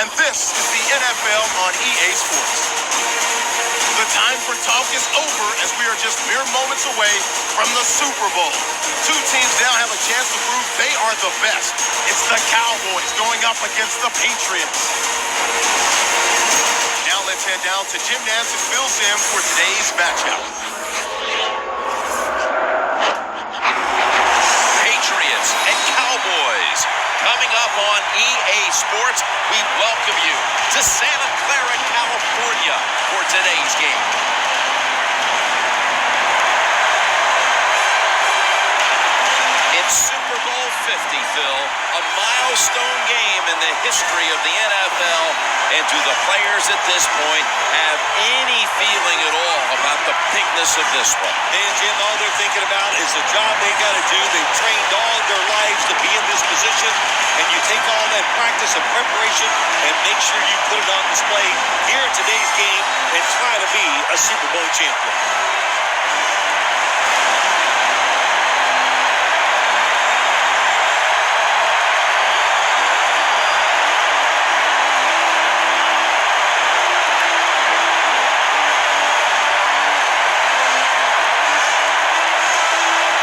and this is the NFL on EA Sports. The time for talk is over as we are just mere moments away from the Super Bowl. Two teams now have a chance to prove they are the best. It's the Cowboys going up against the Patriots. Now let's head down to Jim Nance and Phil Simms for today's matchup. Patriots and Cowboys. Coming up on EA Sports, we welcome you to Santa Clara, California for today's game. It's Super Bowl 50, Phil, a milestone game in the history of the NFL. And do the players at this point have any feeling at all about the bigness of this one? And Jim, all they're thinking about is the job they got to do. They've trained all their lives to be in this position, and you take all that practice and preparation and make sure you put it on display here in today's game and try to be a Super Bowl champion.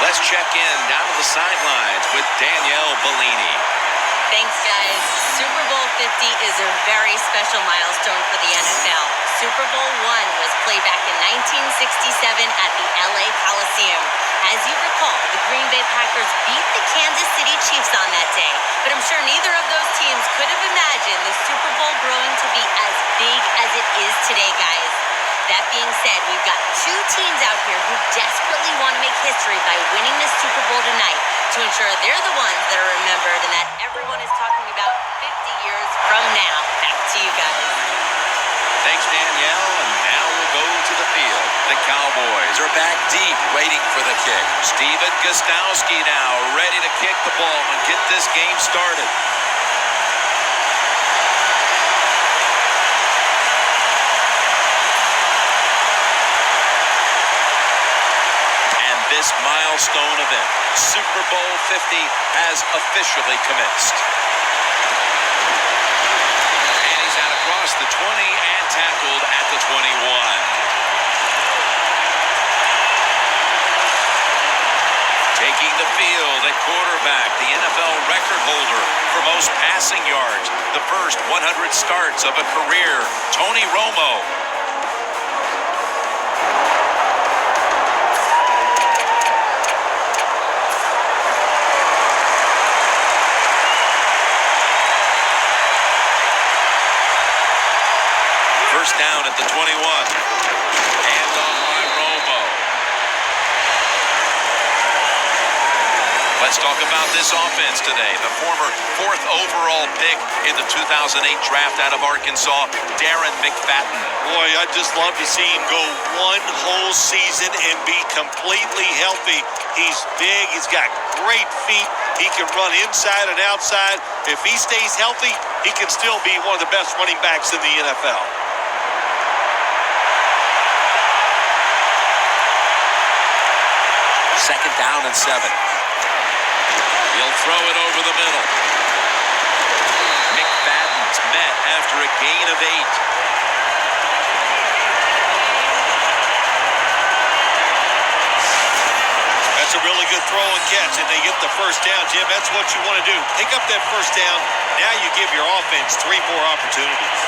Let's check in down to the sidelines with Danielle Bellini. Thanks, guys. Super Bowl 50 is a very special milestone for the NFL. Super Bowl I was played back in 1967 at the LA Coliseum. As you recall, the Green Bay Packers beat the Kansas City Chiefs on that day. But I'm sure neither of those teams could have imagined the Super Bowl growing to be as big as it is today, guys. That being said, we've got two teams out here who desperately want to make history by winning this Super Bowl tonight to ensure they're the ones that are remembered and that everyone is talking about 50 years from now. Back to you guys. Thanks, Danielle. And now we'll go to the field. The Cowboys are back deep, waiting for the kick. Steven Gostkowski now ready to kick the ball and get this game started. This milestone event, Super Bowl 50, has officially commenced. And he's out across the 20 and tackled at the 21. Taking the field at quarterback, the NFL record holder for most passing yards, the first 100 starts of a career, Tony Romo. First down at the 21. Hand off by Romo. Let's talk about this offense today. The former 4th overall pick in the 2008 draft out of Arkansas, Darren McFadden. Boy, I'd just love to see him go one whole season and be completely healthy. He's big. He's got great feet. He can run inside and outside. If he stays healthy, he can still be one of the best running backs in the NFL. Second down and 7. He'll throw it over the middle. McFadden's met after a gain of 8. That's a really good throw and catch, and they get the first down, Jim. That's what you want to do. Pick up that first down. Now you give your offense 3 more opportunities.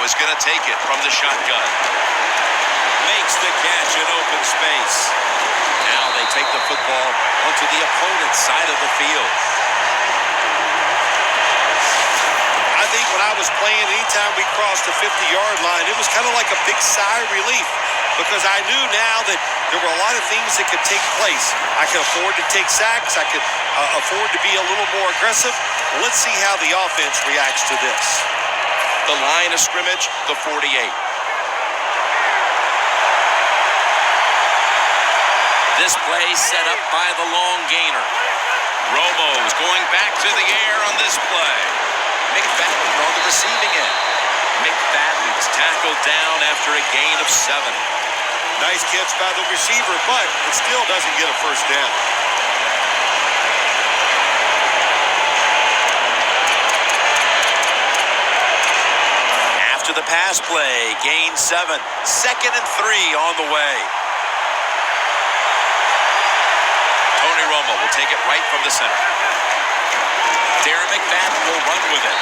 Is going to take it from the shotgun. Makes the catch in open space. Now they take the football onto the opponent's side of the field. I think when I was playing, anytime we crossed the 50-yard line, it was kind of like a big sigh of relief because I knew now that there were a lot of things that could take place. I could afford to take sacks. I could afford to be a little more aggressive. Let's see how the offense reacts to this. The line of scrimmage, the 48. This play set up by the long gainer. Romo's going back to the air on this play. McFadden on the receiving end. McFadden's tackled down after a gain of 7. Nice catch by the receiver, but it still doesn't get a first down. After the pass play, gain 7. 2nd and 3 on the way. Tony Romo will take it right from the center. Darren McFadden will run with it.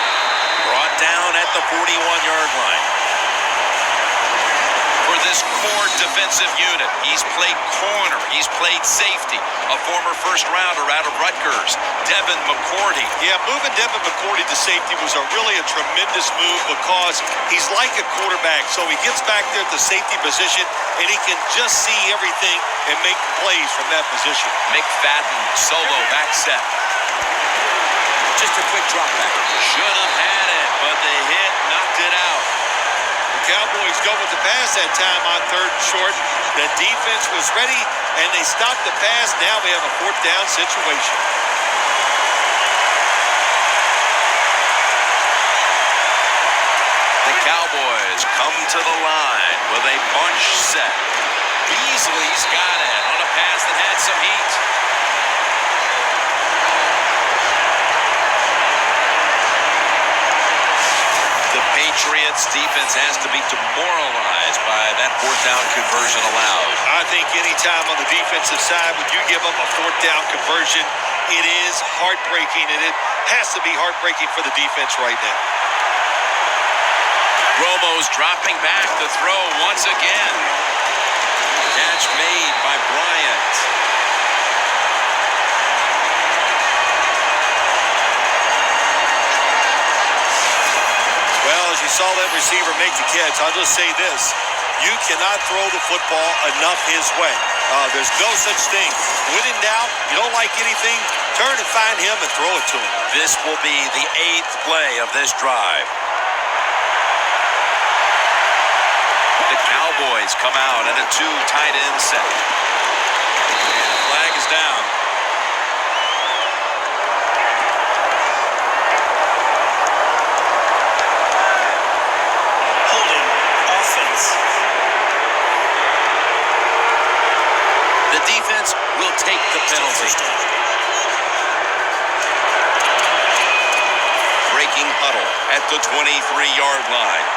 Brought down at the 41-yard line. For this core defensive unit, he's played corner, he's played safety, a former first-rounder out of Rutgers, Devin McCourty. Yeah, moving Devin McCourty to safety was really a tremendous move because he's like a quarterback. So he gets back there at the safety position, and he can just see everything and make plays from that position. McFadden, solo back set. Just a quick drop back. Should have had it, but the hit knocked it out. The Cowboys go with the pass that time on 3rd and short. The defense was ready, and they stopped the pass. Now we have a 4th down situation. The Cowboys come to the line with a bunch set. Beasley's got it on a pass that had some heat. The Patriots defense has to be demoralized by that 4th down conversion allowed. I think anytime on the defensive side when you give up a 4th down conversion, it is heartbreaking, and it has to be heartbreaking for the defense right now. Romo's dropping back to throw once again. Catch made by Bryant. Well, as you saw that receiver make the catch, I'll just say this. You cannot throw the football enough his way. There's no such thing. When in doubt, you don't like anything, turn and find him and throw it to him. This will be the 8th play of this drive. The Cowboys come out in a 2 tight end set. And the flag is down. Holding offense. The defense will take the penalty. Breaking huddle at the 23-yard line.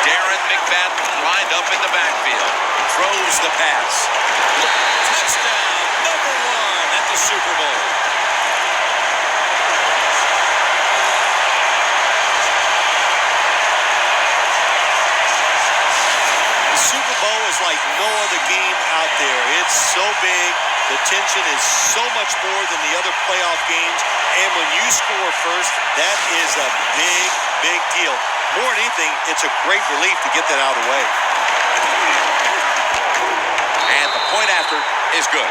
Darren McFadden lined up in the backfield. Throws the pass. Touchdown, number 1 at the Super Bowl. The Super Bowl is like no other game out there. It's so big. The tension is so much more than the other playoff games. And when you score first, that is a big, big deal. More than anything, it's a great relief to get that out of the way. And the point after is good.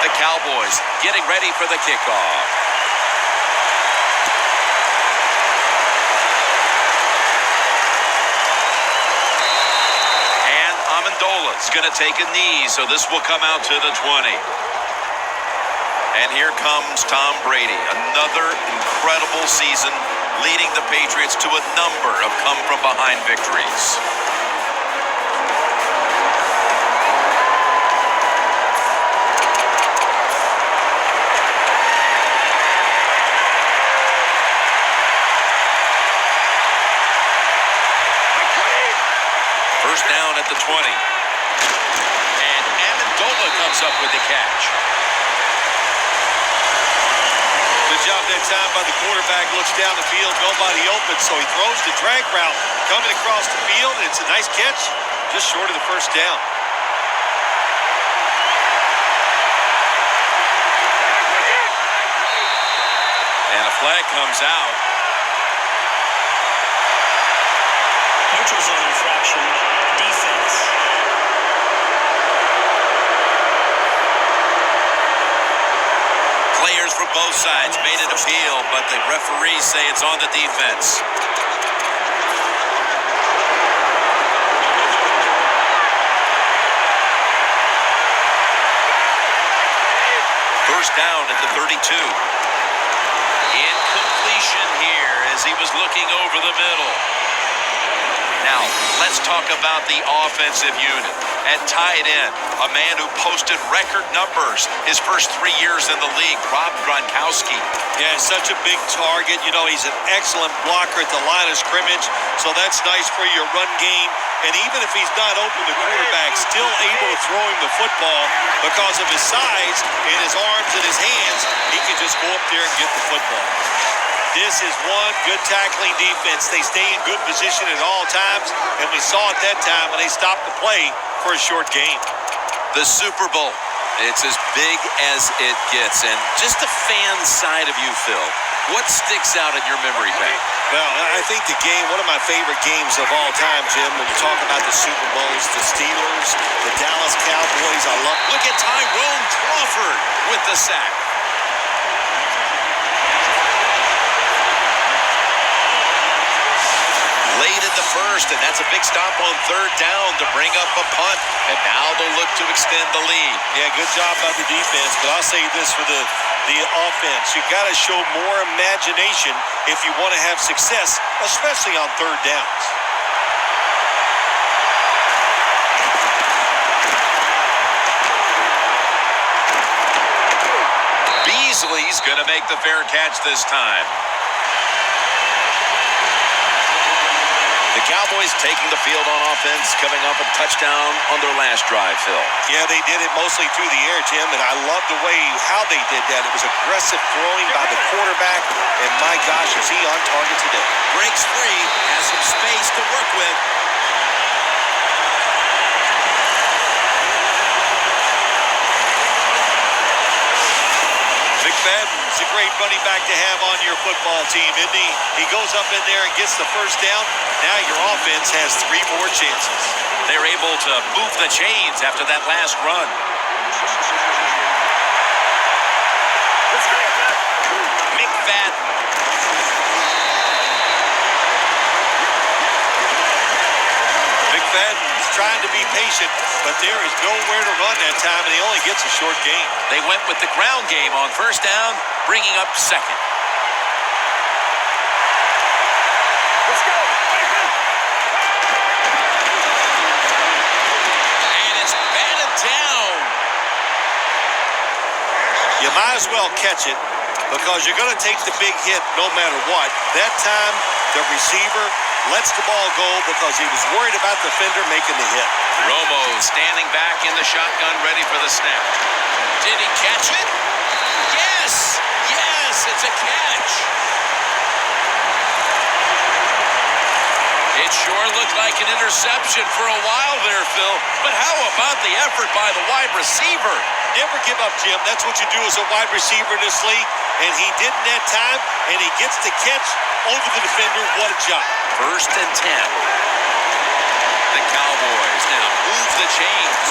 The Cowboys getting ready for the kickoff. Amendola's going to take a knee, so this will come out to the 20. And here comes Tom Brady, another incredible season, leading the Patriots to a number of come-from-behind victories. First down at the 20. And Amendola comes up with the catch. Good job that time by the quarterback. Looks down the field, nobody open, so he throws the drag route coming across the field. And it's a nice catch, just short of the first down. And a flag comes out. Neutral zone infraction. Defense. Players from both sides made an appeal, but the referees say it's on the defense. First down at the 32. Incompletion here as he was looking over the middle. Now, let's talk about the offensive unit. At tight end, a man who posted record numbers his first 3 years in the league, Rob Gronkowski. Yeah, such a big target. You know, he's an excellent blocker at the line of scrimmage, so that's nice for your run game. And even if he's not open, the quarterback still able to throw him the football because of his size and his arms and his hands. He can just go up there and get the football. This is one good tackling defense. They stay in good position at all times, and we saw it that time when they stopped the play for a short game. The Super Bowl. It's as big as it gets. And just the fan side of you, Phil, what sticks out in your memory bank? Well, I think the game, one of my favorite games of all time, Jim, when you talk about the Super Bowls, the Steelers, the Dallas Cowboys, I love. Look at Tyrone Crawford with the sack. Late in the first, and that's a big stop on third down to bring up a punt. And now they'll look to extend the lead. Yeah, good job by the defense, but I'll say this for the offense. You got to show more imagination if you want to have success, especially on third downs. Beasley's going to make the fair catch this time. The Cowboys taking the field on offense, coming up a touchdown on their last drive, Phil. Yeah, they did it mostly through the air, Jim, and I love the way how they did that. It was aggressive throwing by the quarterback, and my gosh, is he on target today. Breaks free, has some space to work with. McFadden's a great running back to have on your football team, isn't he? He goes up in there and gets the first down. Now your offense has 3 more chances. They're able to move the chains after that last run. McFadden. McFadden's trying to be patient, but there is nowhere to run that time, and he only gets a short gain. They went with the ground game on first down, bringing up second. Let's go. And it's batted down. You might as well catch it because you're going to take the big hit no matter what. That time, the receiver lets the ball go because he was worried about the defender making the hit. Romo standing back in the shotgun, ready for the snap. Did he catch it? Yes! Yes, it's a catch. It sure looked like an interception for a while there, Phil. But how about the effort by the wide receiver? Never give up, Jim. That's what you do as a wide receiver in this league. And he did in that time, and he gets the catch over the defender. What a job. First and 10. The Cowboys now move the chains.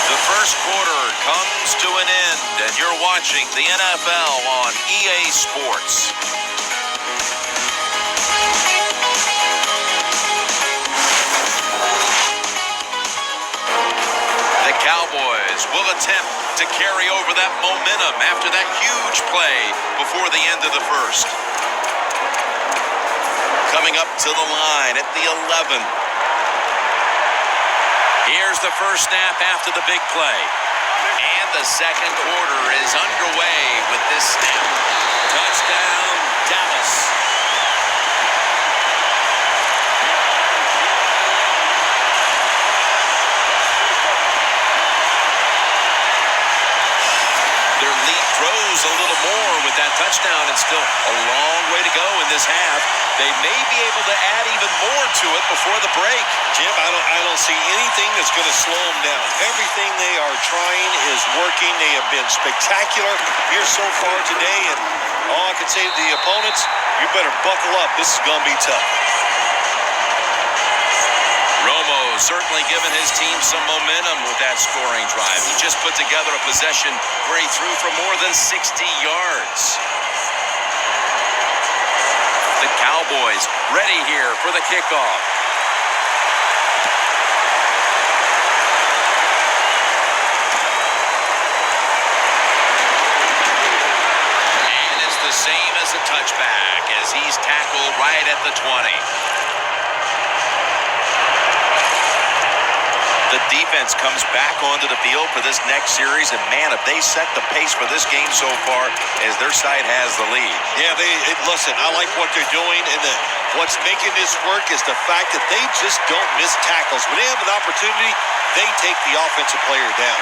The first quarter comes to an end, and you're watching the NFL on EA Sports. The Cowboys will attempt to carry over that momentum after that huge play before the end of the first. Coming up to the line at the 11. Here's the first snap after the big play. And the second quarter is underway with this snap. Touchdown, Dallas. Their lead grows a little more with that touchdown, and still a long way to go in this half. They may be able to add even more to it before the break. Jim, I don't see anything that's going to slow them down. Everything they are trying is working. They have been spectacular here so far today, and all I can say to the opponents, you better buckle up. This is going to be tough. Romo certainly given his team some momentum with that scoring drive. He just put together a possession where he threw for more than 60 yards. The Cowboys Cowboys ready here for the kickoff. And it's the same as a touchback as he's tackled right at the 20. The defense comes back onto the field for this next series, and man, if they set the pace for this game so far, as their side has the lead. Yeah, listen, I like what they're doing, and what's making this work is the fact that they just don't miss tackles. When they have an opportunity, they take the offensive player down.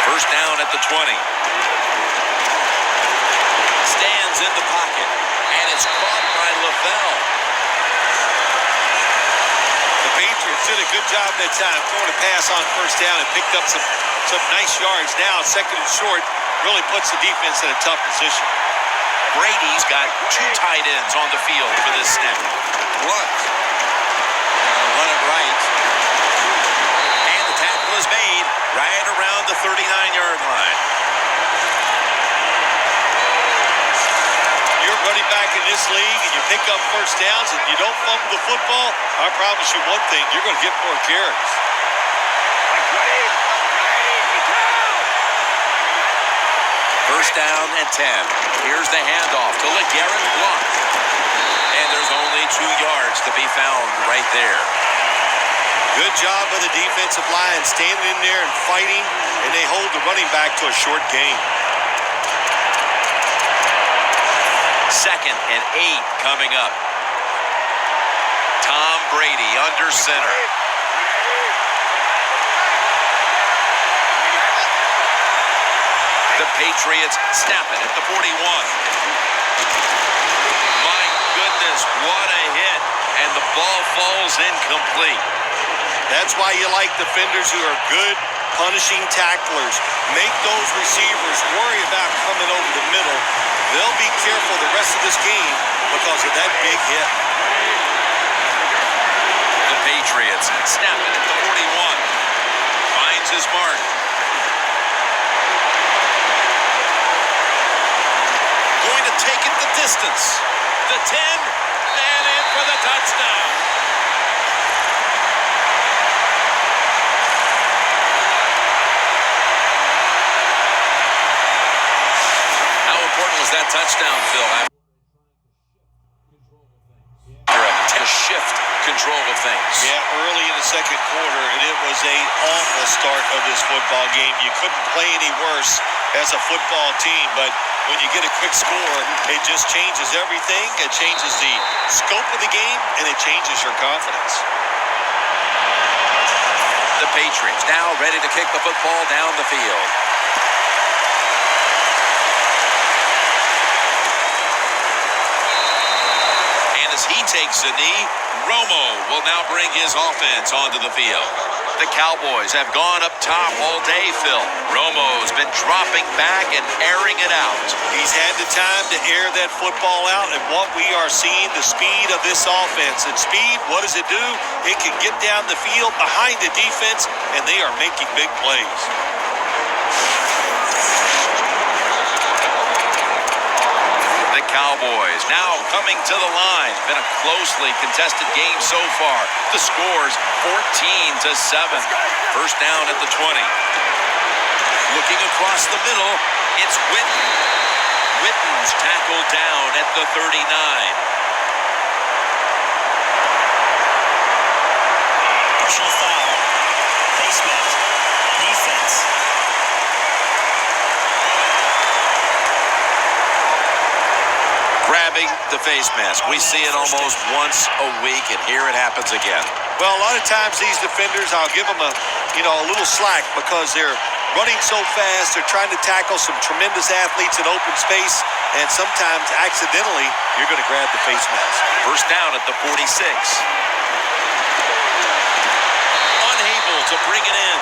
First down at the 20. Stands in the pocket, and it's caught by LaVelle. The Patriots did a good job that time throwing a pass on first down and picked up some nice yards. Now, second and short, really puts the defense in a tough position. Brady's got two tight ends on the field for this snap. Blunt. Run it right. And the tackle is made right around the 39-yard line. You're running back in this league and you pick up first downs and you don't fumble the football, I promise you one thing, you're going to get more carries. First down and 10. Here's the handoff to LeGarrette Blount. And there's only 2 yards to be found right there. Good job of the defensive line standing in there and fighting, and they hold the running back to a short gain. Second and 8 coming up. Tom Brady under center. The Patriots snap it at the 41. My goodness, what a hit. And the ball falls incomplete. That's why you like defenders who are good punishing tacklers. Make those receivers worry about coming over the middle. They'll be careful the rest of this game because of that big hit. The Patriots snap it at the 41. Finds his mark. Going to take it the distance. The 10, and in for the touchdown. How important was that touchdown, Phil? To shift control of things. Yeah, early in the second quarter, and it was an awful start of this football game. You couldn't play any worse as a football team, but when you get a quick score, it just changes everything. It changes the scope of the game, and it changes your confidence. The Patriots now ready to kick the football down the field. And as he takes a knee, Romo will now bring his offense onto the field. The Cowboys have gone up top all day, Phil. Romo's been dropping back and airing it out. He's had the time to air that football out, and what we are seeing, the speed of this offense. And speed, what does it do? It can get down the field behind the defense, and they are making big plays. The Cowboys now coming to the line. Been a closely contested game so far. The score's 14-7. First down at the 20. Looking across the middle, it's Witten. Witten's tackled down at the 39. Personal foul. Face mask. Defense. Grabbing the face mask. We see it almost once a week, and here it happens again. Well, a lot of times these defenders, I'll give them a little slack because they're running so fast. They're trying to tackle some tremendous athletes in open space, and sometimes accidentally you're going to grab the face mask. First down at the 46. Unable to bring it in.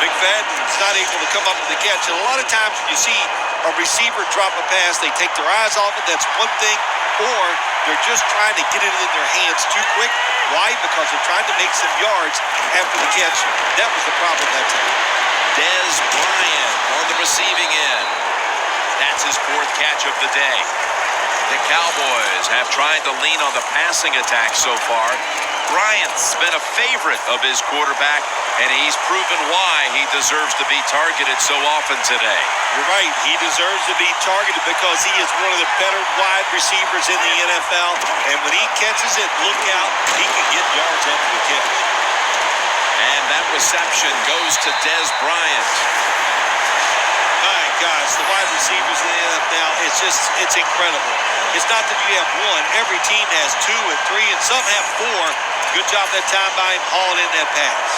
McFadden's not able to come up with the catch. And a lot of times when you see a receiver drop a pass, they take their eyes off it. That's one thing. or they're just trying to get it in their hands too quick. Why? Because they're trying to make some yards after the catch. That was the problem that time. Dez Bryant on the receiving end. That's his 4th catch of the day. The Cowboys have tried to lean on the passing attack so far. Bryant's been a favorite of his quarterback, and he's proven why he deserves to be targeted so often today. You're right. He deserves to be targeted because he is one of the better wide receivers in the NFL. And when he catches it, look out, he can get yards after the catch. And that reception goes to Dez Bryant. My gosh, the wide receivers in the NFL, it's incredible. It's not that you have one. Every team has 2 and 3, and some have 4. Good job that time by him hauling in that pass.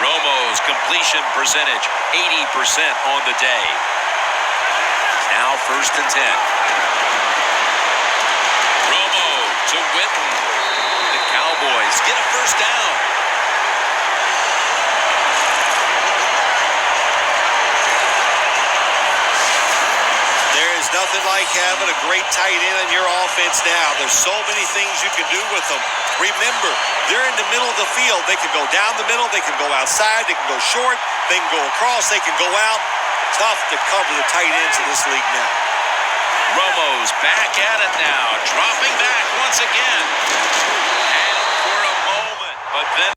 Romo's completion percentage, 80% on the day. Now 1st and 10. Romo to Witten. The Cowboys get a 1st down. There's nothing like having a great tight end in your offense now. There's so many things you can do with them. Remember, they're in the middle of the field. They can go down the middle. They can go outside. They can go short. They can go across. They can go out. Tough to cover the tight ends in this league now. Romo's back at it now, dropping back once again. And for a moment, but then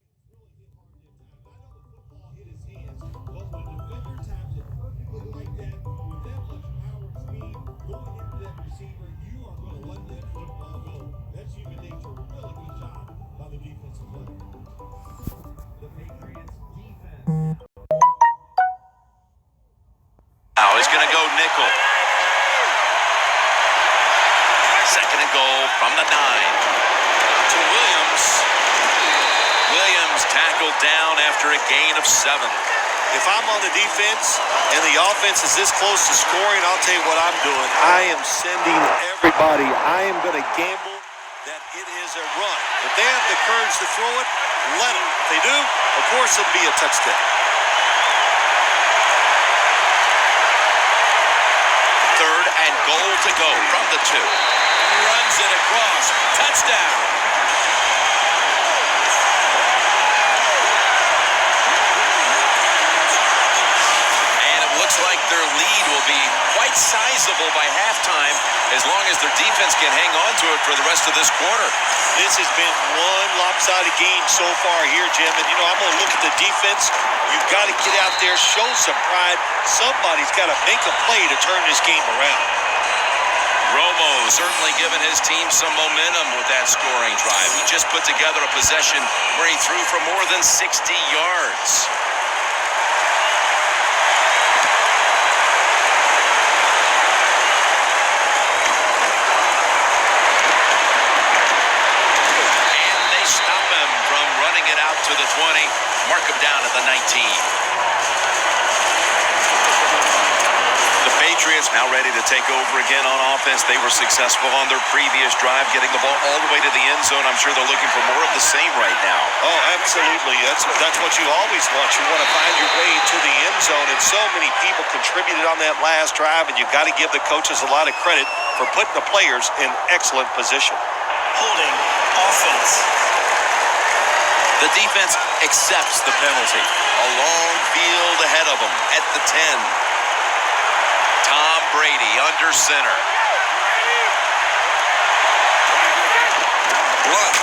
now he's going to go nickel. 2nd and goal from the 9. To Williams. Williams tackled down after a gain of 7. If I'm on the defense and the offense is this close to scoring, I'll tell you what I'm doing. I am sending everybody. I am going to gamble that it is a run. If they have the courage to throw it, let them. If they do, of course it'll be a touchdown. 3rd and goal to go from the 2. Runs it across. Touchdown. And it looks like their lead will be quite sizable by halftime as long as their defense can hang on to it for the rest of this quarter. This has been one lopsided game so far here, Jim. And, I'm going to look at the defense. You've got to get out there, show some pride. Somebody's got to make a play to turn this game around. Romo certainly given his team some momentum with that scoring drive. He just put together a possession where he threw for more than 60 yards. And they stop him from running it out to the 20, mark him down at the 19. Patriots now ready to take over again on offense. They were successful on their previous drive, getting the ball all the way to the end zone. I'm sure they're looking for more of the same right now. Oh, absolutely. That's what you always want. You want to find your way to the end zone, and so many people contributed on that last drive, and you've got to give the coaches a lot of credit for putting the players in excellent position. Holding offense. The defense accepts the penalty. A long field ahead of them at the 10. Tom Brady under center. Blunt.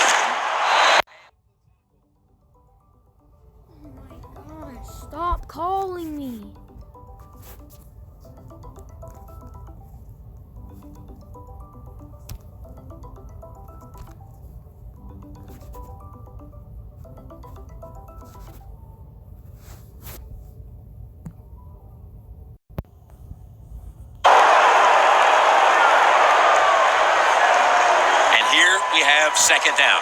Oh my gosh, stop calling me. We have 2nd down.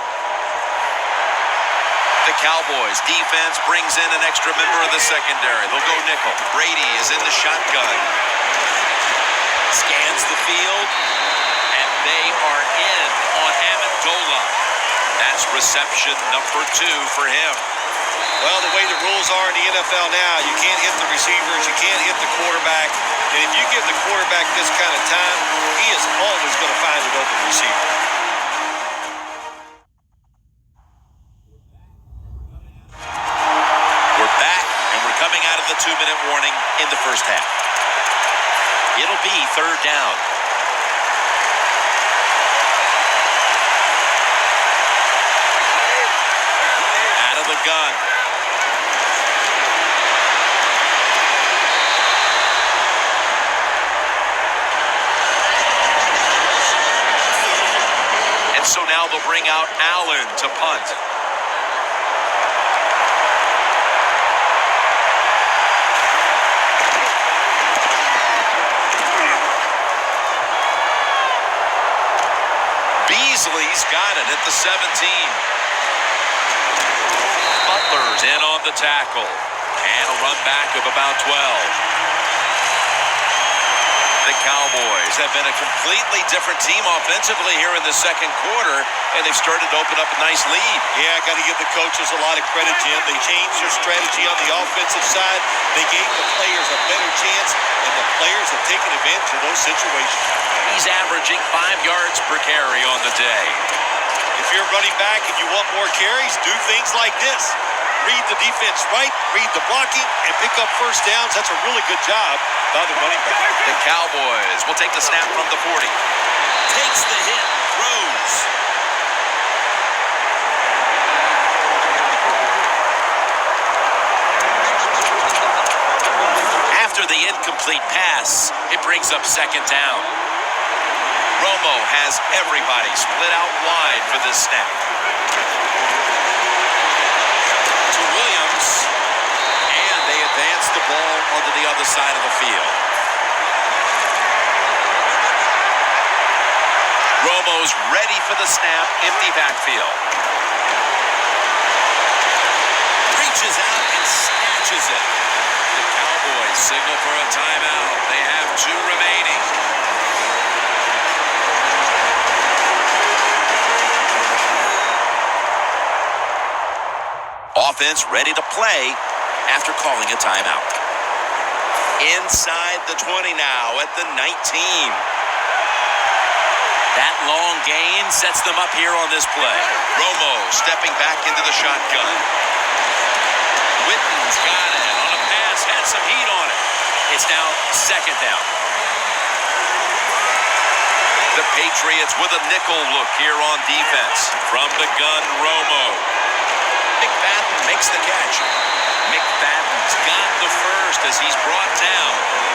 The Cowboys defense brings in an extra member of the secondary. They'll go nickel. Brady is in the shotgun. Scans the field, and they are in on Amendola. That's reception number 2 for him. Well, the way the rules are in the NFL now, you can't hit the receivers, you can't hit the quarterback. And if you give the quarterback this kind of time, he is always going to find an open receiver. We're back, and we're coming out of the 2-minute warning in the first half. It'll be third down. Out of the gun. And so now they'll bring out Allen to punt. Beasley's got it at the 17. Butler's in on the tackle. And a run back of about 12. The Cowboys have been a completely different team offensively here in the second quarter, and they've started to open up a nice lead. Yeah, got to give the coaches a lot of credit, Jim. They changed their strategy on the offensive side. They gave the players a better chance, and the players have taken advantage of those situations. He's averaging 5 yards per carry on the day. If you're running back and you want more carries, do things like this. Read the defense right, read the blocking, and pick up first downs. That's a really good job by the running back. The Cowboys will take the snap from the 40. Takes the hit, throws. After the incomplete pass, it brings up second down. Romo has everybody split out wide for this snap. To Williams, and they advance the ball onto the other side of the field. Romo's ready for the snap, empty backfield. Reaches out and snatches it. The Cowboys signal for a timeout. They have 2 remaining. Offense ready to play after calling a timeout. Inside the 20 now at the 19. That long gain sets them up here on this play. Romo stepping back into the shotgun. Witten's got it on a pass, had some heat on it. It's now second down. The Patriots with a nickel look here on defense. From the gun, Romo. McFadden makes the catch. McFadden's got the first as he's brought down.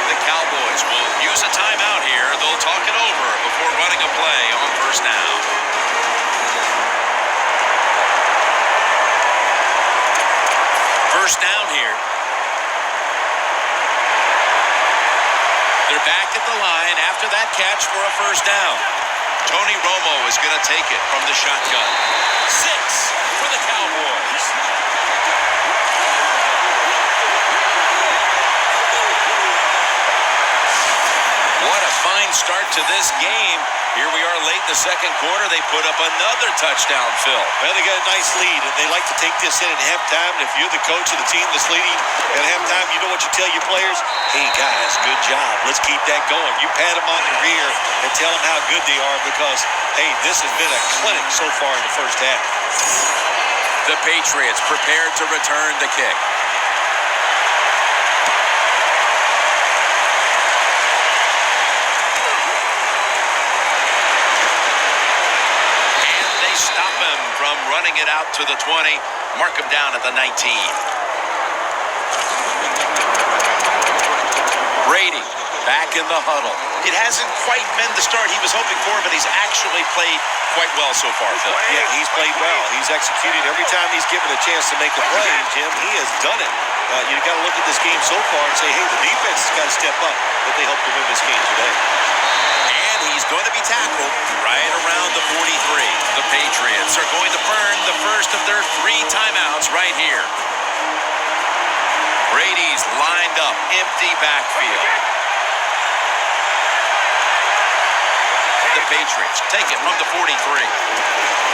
The Cowboys will use a timeout here. They'll talk it over before running a play on first down. First down here. They're back at the line after that catch for a first down. Tony Romo is going to take it from the shotgun. 6 for the Cowboys. What a fine start to this game. Here we are late in the second quarter. They put up another touchdown, Phil. Well, they got a nice lead, and they like to take this in at halftime. And if you're the coach of the team that's leading at halftime, you know what you tell your players? Hey, guys, good job. Let's keep that going. You pat them on the rear and tell them how good they are because, hey, this has been a clinic so far in the first half. The Patriots prepared to return the kick. Stop him from running it out to the 20. Mark him down at the 19. Brady back in the huddle. It hasn't quite been the start he was hoping for, but he's actually played quite well so far, Phil. Yeah, he's played well. He's executed every time he's given a chance to make a play, Jim. He has done it. You got to look at this game so far and say, hey, the defense has got to step up if they hope to win this game today. He's going to be tackled right around the 43. The Patriots are going to burn the first of their 3 timeouts right here. Brady's lined up, empty backfield. The Patriots take it from the 43.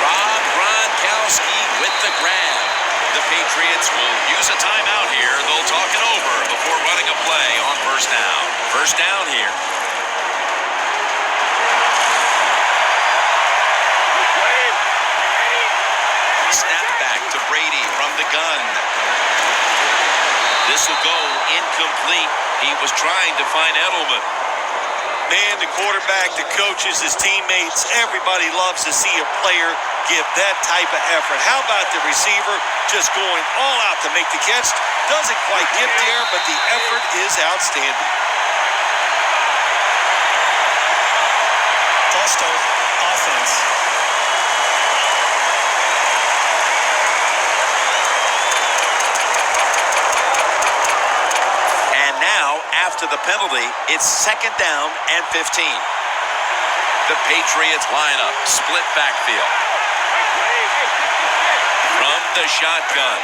Rob Gronkowski with the grab. The Patriots will use a timeout here. They'll talk it over before running a play on first first down. First down here. Snap back to Brady from the gun. This will go incomplete. He was trying to find Edelman. Man, the quarterback, the coaches, his teammates, everybody loves to see a player give that type of effort. How about the receiver just going all out to make the catch? Doesn't quite get there, but the effort is outstanding. First offense. And now, after the penalty, it's second down and 15. The Patriots line up, split backfield. From the shotgun.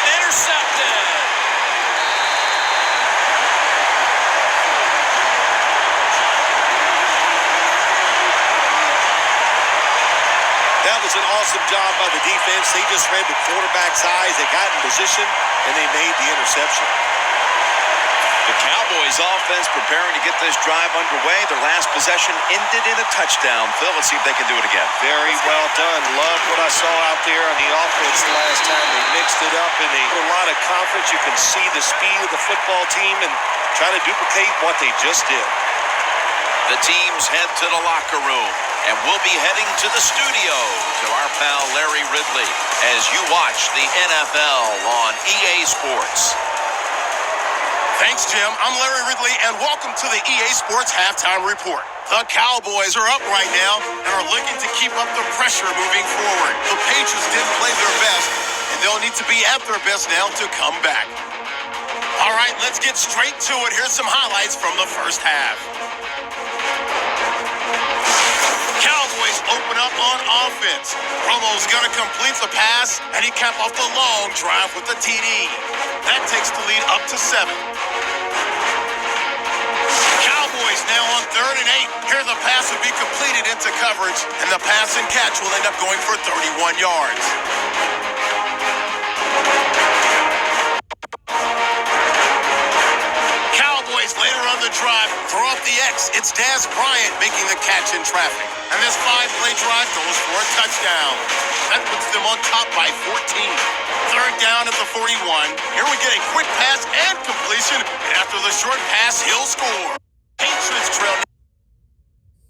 Intercepted. That was an awesome job by the defense. They just read the quarterback's eyes. They got in position, and they made the interception. The Cowboys offense preparing to get this drive underway. Their last possession ended in a touchdown. Phil, let's see if they can do it again. Very well done. Love what I saw out there on the offense the last time. They mixed it up, and they put a lot of confidence. You can see the speed of the football team and try to duplicate what they just did. The teams head to the locker room, and we'll be heading to the studio to our pal Larry Ridley as you watch the NFL on EA Sports. Thanks, Jim. I'm Larry Ridley, and welcome to the EA Sports Halftime Report. The Cowboys are up right now and are looking to keep up the pressure moving forward. The Patriots didn't play their best, and they'll need to be at their best now to come back. All right, let's get straight to it. Here's some highlights from the first half. Cowboys open up on offense. Romo's going to complete the pass, and he capped off the long drive with the TD. That takes the lead up to 7. Cowboys now on 3rd and 8. Here the pass would be completed into coverage, and the pass and catch will end up going for 31 yards. Cowboys later on the drive throw up the X. It's Dez Bryant making the catch in traffic. And this 5-play drive goes for a touchdown. That puts them on top by 14. 3rd down at the 41. Here we get a quick pass and completion. And after the short pass, he'll score. Patriots trail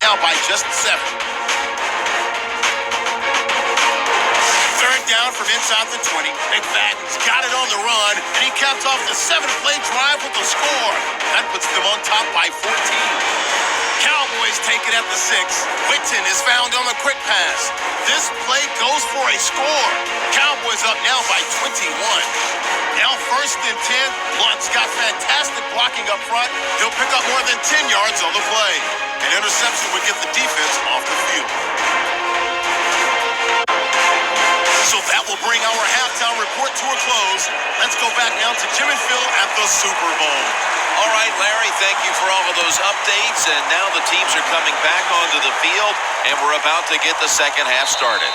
now by just 7. 3rd down from inside the 20. McFadden's got it on the run, and he caps off the 7-play drive with a score. That puts them on top by 14. Cowboys take it at the 6. Witten is found on the quick pass. This play goes for a score. Cowboys up now by 21. Now 1st and 10. Blunt's got fantastic blocking up front. He'll pick up more than 10 yards on the play. An interception would get the defense off the field. So that will bring our halftime report to a close. Let's go back now to Jim and Phil at the Super Bowl. All right, Larry, thank you for all of those updates. And now the teams are coming back onto the field, and we're about to get the second half started.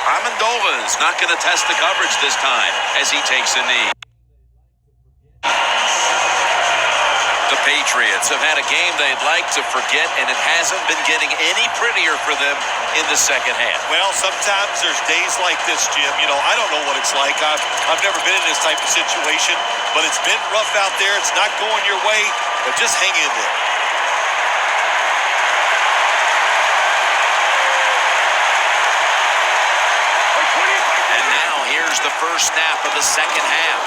Amendola is not going to test the coverage this time as he takes a knee. The Patriots have had a game they'd like to forget, and it hasn't been getting any prettier for them in the second half. Well, sometimes there's days like this, Jim. You know, I don't know what it's like. I've never been in this type of situation, but it's been rough out there. It's not going your way, but just hang in there. And now here's the first snap of the second half.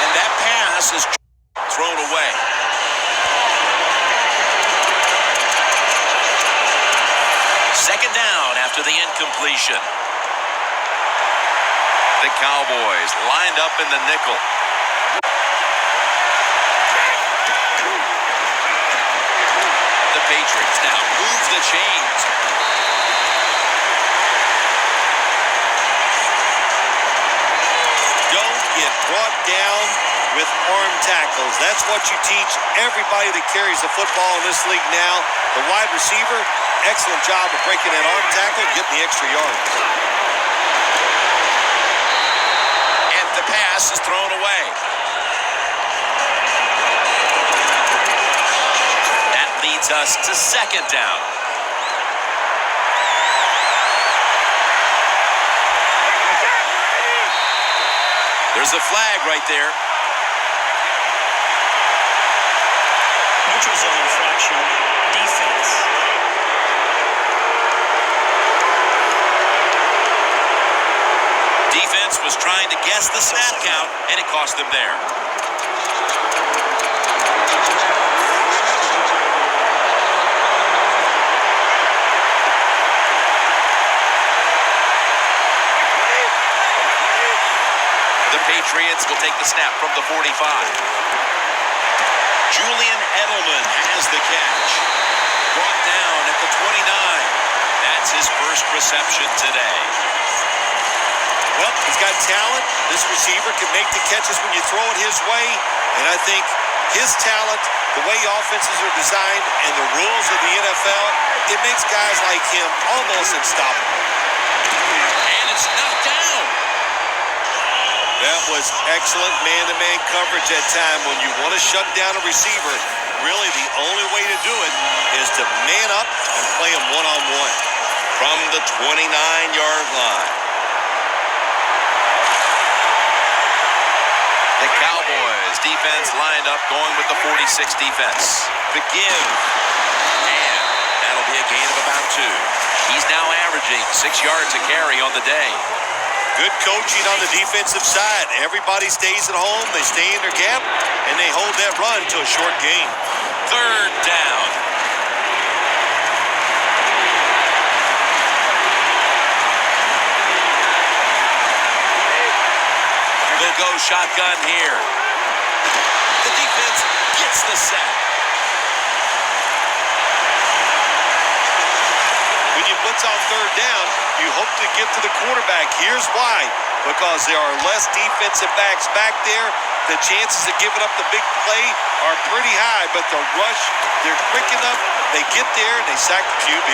And that pass is thrown away. Second down after the incompletion. The Cowboys lined up in the nickel. The Patriots now move the chains. Don't get brought down with arm tackles. That's what you teach everybody that carries the football in this league now. The wide receiver, excellent job of breaking that arm tackle, getting the extra yards. And the pass is thrown away. leads us to second down. There's a flag right there. Neutral zone infraction. Defense. Defense was trying to guess the snap count, and it cost them there. The Patriots will take the snap from the 45. Julian Edelman has the catch. Brought down at the 29. That's his first reception today. Well, he's got talent. This receiver can make the catches when you throw it his way. And I think his talent, the way offenses are designed, and the rules of the NFL, it makes guys like him almost unstoppable. And it's knocked down. That was excellent man-to-man coverage that time. When you want to shut down a receiver, really the only way to do it is to man up and play him one-on-one. From the 29-yard line. The Cowboys defense lined up going with the 46 defense. The give. And that'll be a gain of about 2. He's now averaging 6 yards a carry on the day. Good coaching on the defensive side. Everybody stays at home. They stay in their gap, and they hold that run to a short gain. Third down. They'll go shotgun here. The defense gets the sack. When you blitz on third down, you hope to get to the quarterback. Here's why. Because there are less defensive backs back there. The chances of giving up the big play are pretty high, but the rush, they're quick enough. They get there, and they sack the QB.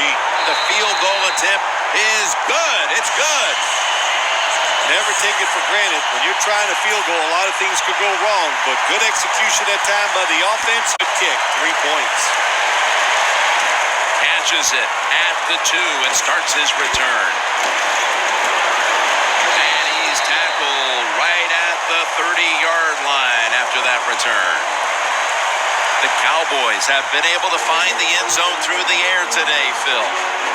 The field goal attempt is good. It's good. Never take it for granted. When you're trying a field goal, a lot of things could go wrong, but good execution that time by the offense. Good kick, 3 points. Catches it at the 2 and starts his return. And he's tackled right at the 30-yard line after that return. The Cowboys have been able to find the end zone through the air today, Phil.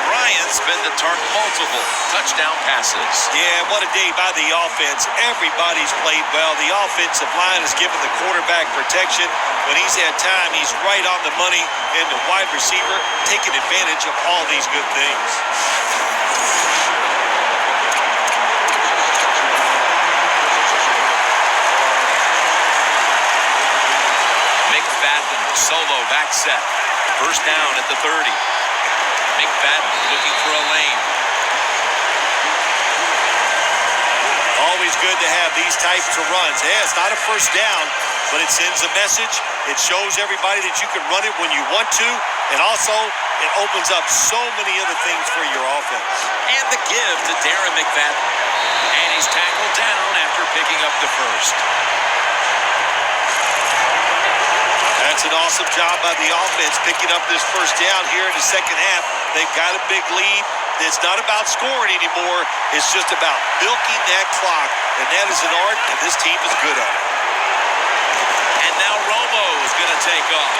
Bryant's been to multiple touchdown passes. Yeah, what a day by the offense. Everybody's played well. The offensive line has given the quarterback protection. When he's had time, he's right on the money. And the wide receiver taking advantage of all these good things. McFadden solo back set. First down at the 30. McFadden looking for a lane. Always good to have these types of runs. Yeah, it's not a first down, but it sends a message. It shows everybody that you can run it when you want to, and also it opens up so many other things for your offense. And the give to Darren McFadden. And he's tackled down after picking up the first. That's an awesome job by the offense, picking up this first down here in the second half. They've got a big lead. It's not about scoring anymore. It's just about milking that clock, and that is an art, and this team is good at it. And now Romo is going to take off.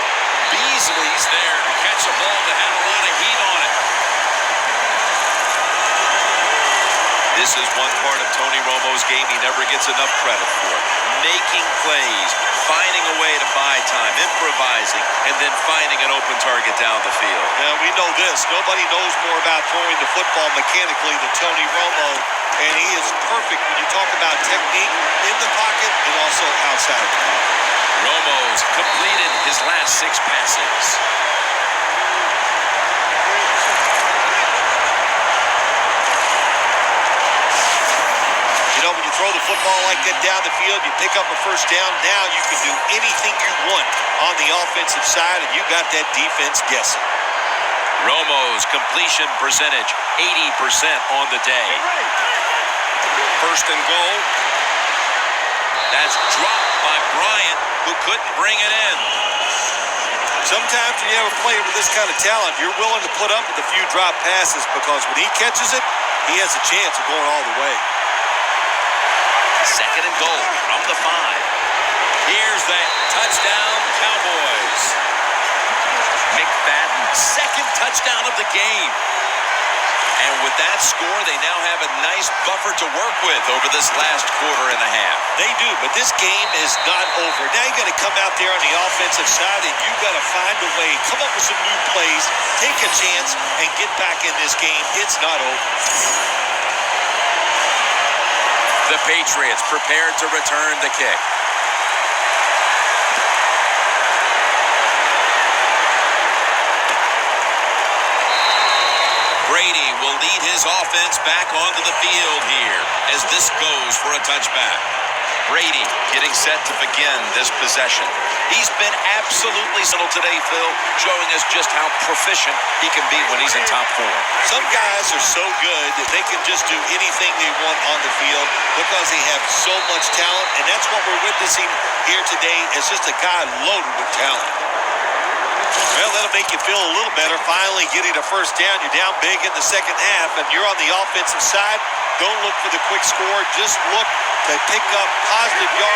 Beasley's there to catch a ball that had a lot of heat on it. This is one part of Tony Romo's game he never gets enough credit for. Making plays, finding a way to buy time, improvising, and then finding an open target down the field. Now, we know this. Nobody knows more about throwing the football mechanically than Tony Romo, and he is perfect when you talk about technique in the pocket and also outside of it. Romo's completed his last 6 passes. You know, when you throw the football like that down the field, you pick up a first down. Now you can do anything you want on the offensive side, and you got that defense guessing. Romo's completion percentage, 80% on the day. First and goal. That's dropped by Bryant, who couldn't bring it in. Sometimes when you have a player with this kind of talent, you're willing to put up with a few drop passes because when he catches it, he has a chance of going all the way. Second and goal from the 5. Here's that touchdown, Cowboys. McFadden, second touchdown of the game. And with that score, they now have a nice buffer to work with over this last quarter and a half. They do, but this game is not over. Now you got to come out there on the offensive side and you got to find a way, come up with some new plays, take a chance, and get back in this game. It's not over. The Patriots prepared to return the kick. Brady will lead his offense back onto the field here as this goes for a touchback. Brady getting set to begin this possession. He's been absolutely subtle today, Phil, showing us just how proficient he can be when he's in top form. Some guys are so good that they can just do anything they want on the field because they have so much talent, and that's what we're witnessing here today. It's just a guy loaded with talent. Well, that'll make you feel a little better. Finally getting a first down. You're down big in the second half, and you're on the offensive side. Don't look for the quick score. Just look to pick up positive yards.